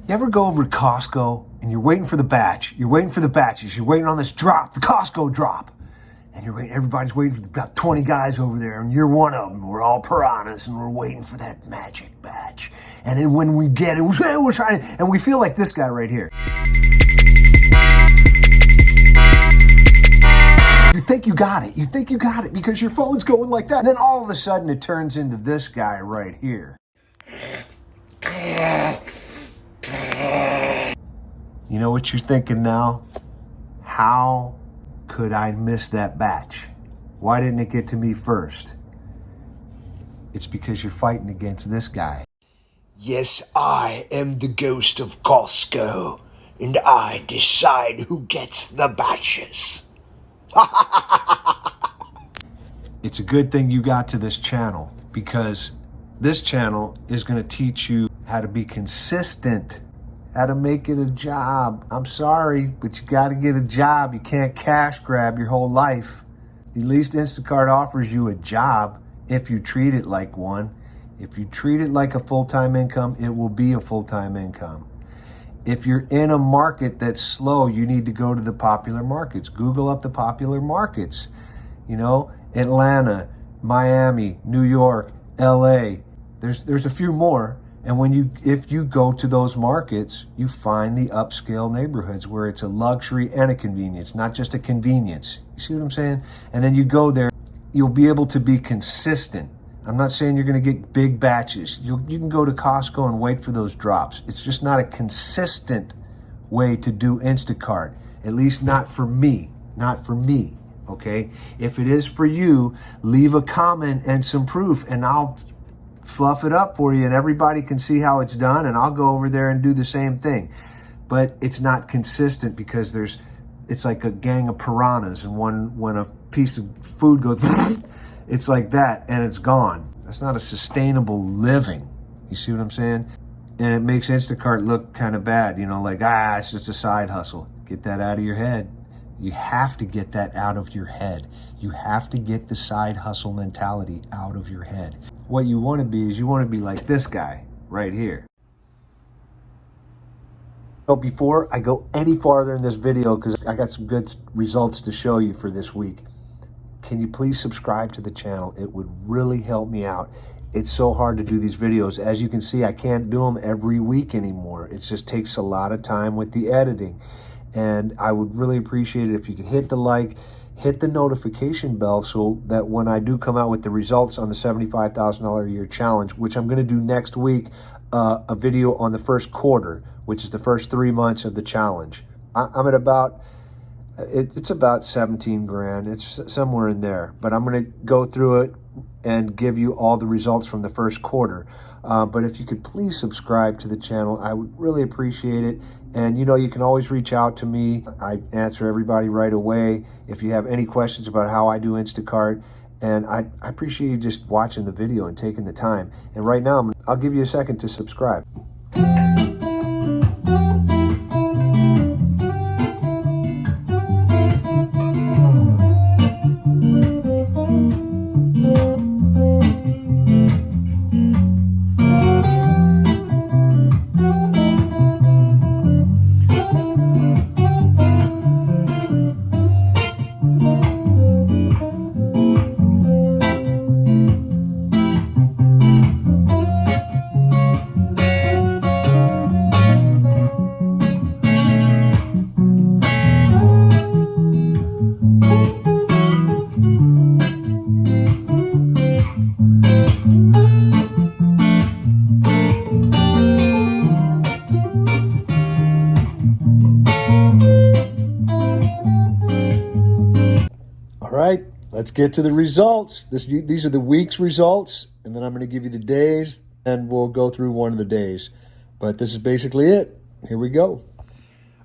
You ever go over to Costco and you're waiting for the batch? You're waiting for the batches. You're waiting on this drop, the Costco drop. And you're waiting, everybody's waiting for about 20 guys over there, and you're one of them. We're all piranhas, and we're waiting for that magic batch. And then when we get it, we're trying to, and we feel like this guy right here. You think you got it. You think you got it because your phone's going like that. And then all of a sudden it turns into this guy right here. You know what you're thinking now? How could I miss that batch? Why didn't it get to me first? It's because you're fighting against this guy. Yes, I am the ghost of Costco, and I decide who gets the batches. It's a good thing you got to this channel, because this channel is going to teach you how to be consistent, how to make it a job. I'm sorry, but you got to get a job. You can't cash grab your whole life. At least Instacart offers you a job if you treat it like one. If you treat it like a full-time income, it will be a full-time income. If you're in a market that's slow, you need to go to the popular markets. Google up the popular markets. You know, Atlanta, Miami, New York, LA. There's a few more. And if you go to those markets, you find the upscale neighborhoods where it's a luxury and a convenience, not just a convenience. You see what I'm saying? And then you go there, you'll be able to be consistent. I'm not saying you're going to get big batches. You can go to Costco and wait for those drops. It's just not a consistent way to do Instacart, at least not for me, okay? If it is for you, leave a comment and some proof, and I'll fluff it up for you, and everybody can see how it's done, and I'll go over there and do the same thing. But it's not consistent because it's like a gang of piranhas, and when a piece of food goes it's like that and it's gone. That's not a sustainable living. You see what I'm saying? And it makes Instacart look kind of bad, you know, like, it's just a side hustle. Get that out of your head. You have to get that out of your head. You have to get the side hustle mentality out of your head. What you want to be is you want to be like this guy right here. So before I go any farther in this video, because I got some good results to show you for this week, can you please subscribe to the channel? It would really help me out. It's so hard to do these videos. As you can see, I can't do them every week anymore. It just takes a lot of time with the editing. And I would really appreciate it if you could hit the like, hit the notification bell so that when I do come out with the results on the $75,000 a year challenge, which I'm going to do next week, a video on the first quarter, which is the first 3 months of the challenge. I'm at about... It's about 17 grand. It's somewhere in there. But I'm going to go through it and give you all the results from the first quarter. But if you could please subscribe to the channel, I would really appreciate it. And you know, you can always reach out to me. I answer everybody right away. If you have any questions about how I do Instacart, and I appreciate you just watching the video and taking the time. And right now, I'll give you a second to subscribe. All right, let's get to the results. These are the week's results, and then I'm going to give you the days, and we'll go through one of the days. But this is basically it. Here we go.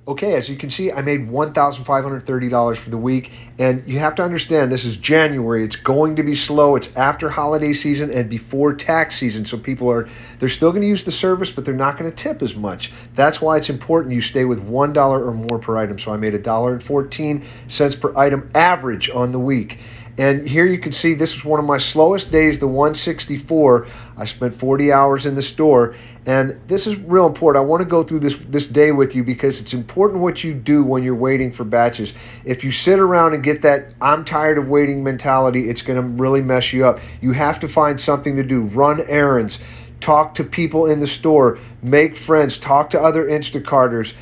Okay, as you can see, I made $1,530 for the week, and you have to understand this is January. It's going to be slow. It's after holiday season and before tax season, so they're still going to use the service, but they're not going to tip as much. That's why it's important you stay with $1 or more per item. So I made $1.14 per item average on the week. And here you can see this was one of my slowest days, the 164. I spent 40 hours in the store. And this is real important. I want to go through this day with you because it's important what you do when you're waiting for batches. If you sit around and get that I'm tired of waiting mentality, it's going to really mess you up. You have to find something to do. Run errands. Talk to people in the store. Make friends. Talk to other Instacarters.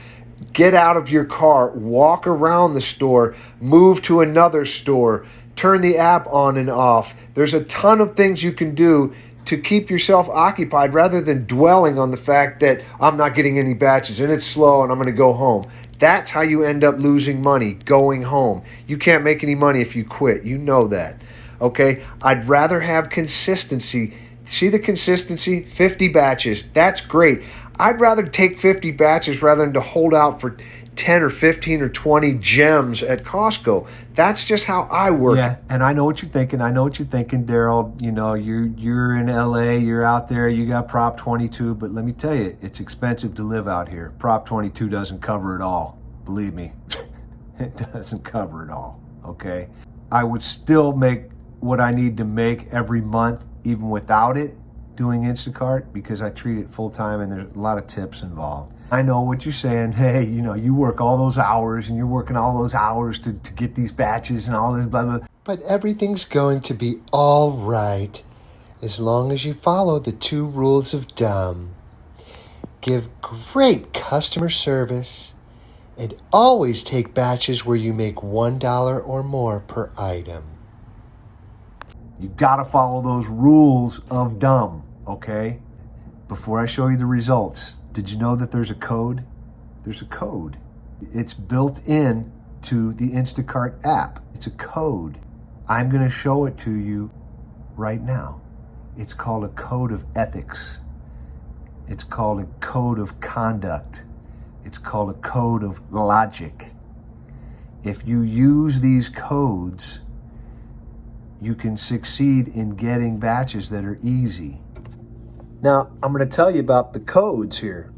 Get out of your car. Walk around the store. Move to another store. Turn the app on and off. There's a ton of things you can do to keep yourself occupied rather than dwelling on the fact that I'm not getting any batches and it's slow and I'm going to go home. That's how you end up losing money, going home. You can't make any money if you quit. You know that. Okay? I'd rather have consistency. See the consistency? 50 batches. That's great. I'd rather take 50 batches rather than to hold out for 10 or 15 or 20 gems at Costco. That's just how I work. Yeah, and I know what you're thinking. I know what you're thinking, Daryl. You know, you're in LA, you're out there, you got Prop 22, but let me tell you, it's expensive to live out here. Prop 22 doesn't cover it all. Believe me, it doesn't cover it all, okay? I would still make what I need to make every month, even without it, doing Instacart, because I treat it full time and there's a lot of tips involved. I know what you're saying. Hey, you know, you work all those hours and you're working all those hours to get these batches and all this blah, blah. But everything's going to be all right as long as you follow the 2 rules of dumb. Give great customer service and always take batches where you make $1 or more per item. You got to follow those rules of dumb, okay? Before I show you the results, did you know that there's a code? There's a code. It's built in to the Instacart app. It's a code. I'm going to show it to you right now. It's called a code of ethics. It's called a code of conduct. It's called a code of logic. If you use these codes, you can succeed in getting batches that are easy. Now, I'm going to tell you about the codes here.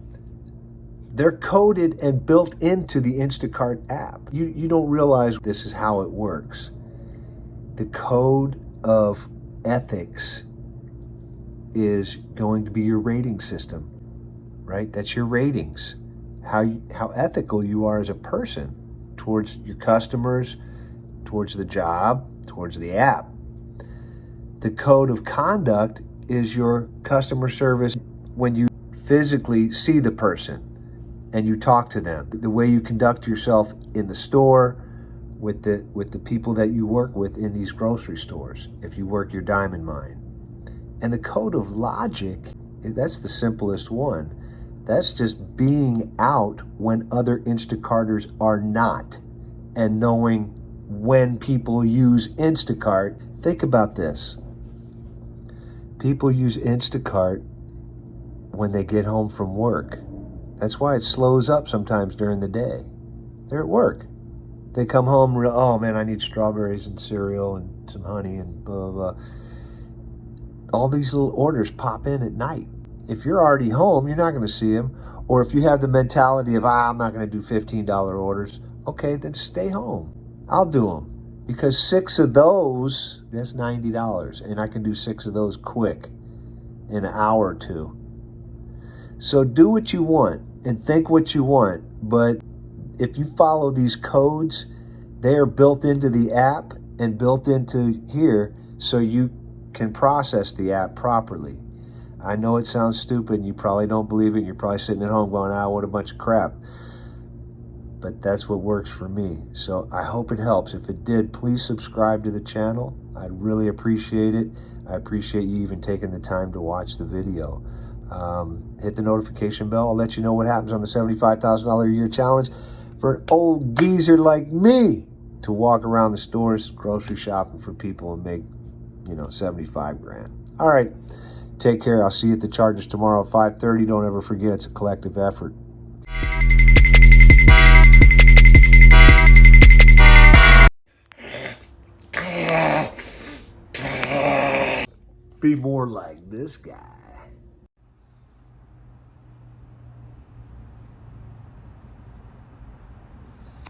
They're coded and built into the Instacart app. You don't realize this is how it works. The code of ethics is going to be your rating system, right? That's your ratings. How ethical you are as a person towards your customers, towards the job, towards the app. The code of conduct is your customer service when you physically see the person and you talk to them. The way you conduct yourself in the store with the people that you work with in these grocery stores, if you work your diamond mine. And the code of logic, that's the simplest one. That's just being out when other Instacarters are not and knowing when people use Instacart. Think about this. People use Instacart when they get home from work. That's why it slows up sometimes during the day. They're at work. They come home, oh man, I need strawberries and cereal and some honey and blah, blah, blah. All these little orders pop in at night. If you're already home, you're not going to see them. Or if you have the mentality of, I'm not going to do $15 orders, okay, then stay home. I'll do them. Because 6 of those, that's $90. And I can do 6 of those quick in an hour or 2. So do what you want and think what you want. But if you follow these codes, they are built into the app and built into here so you can process the app properly. I know it sounds stupid and you probably don't believe it. You're probably sitting at home going, what a bunch of crap. But that's what works for me. So I hope it helps. If it did, please subscribe to the channel. I'd really appreciate it. I appreciate you even taking the time to watch the video. Hit the notification bell. I'll let you know what happens on the $75,000 a year challenge for an old geezer like me to walk around the stores, grocery shopping for people and make, 75 grand. All right. Take care. I'll see you at the Chargers tomorrow at 5:30. Don't ever forget it's a collective effort. Be more like this guy.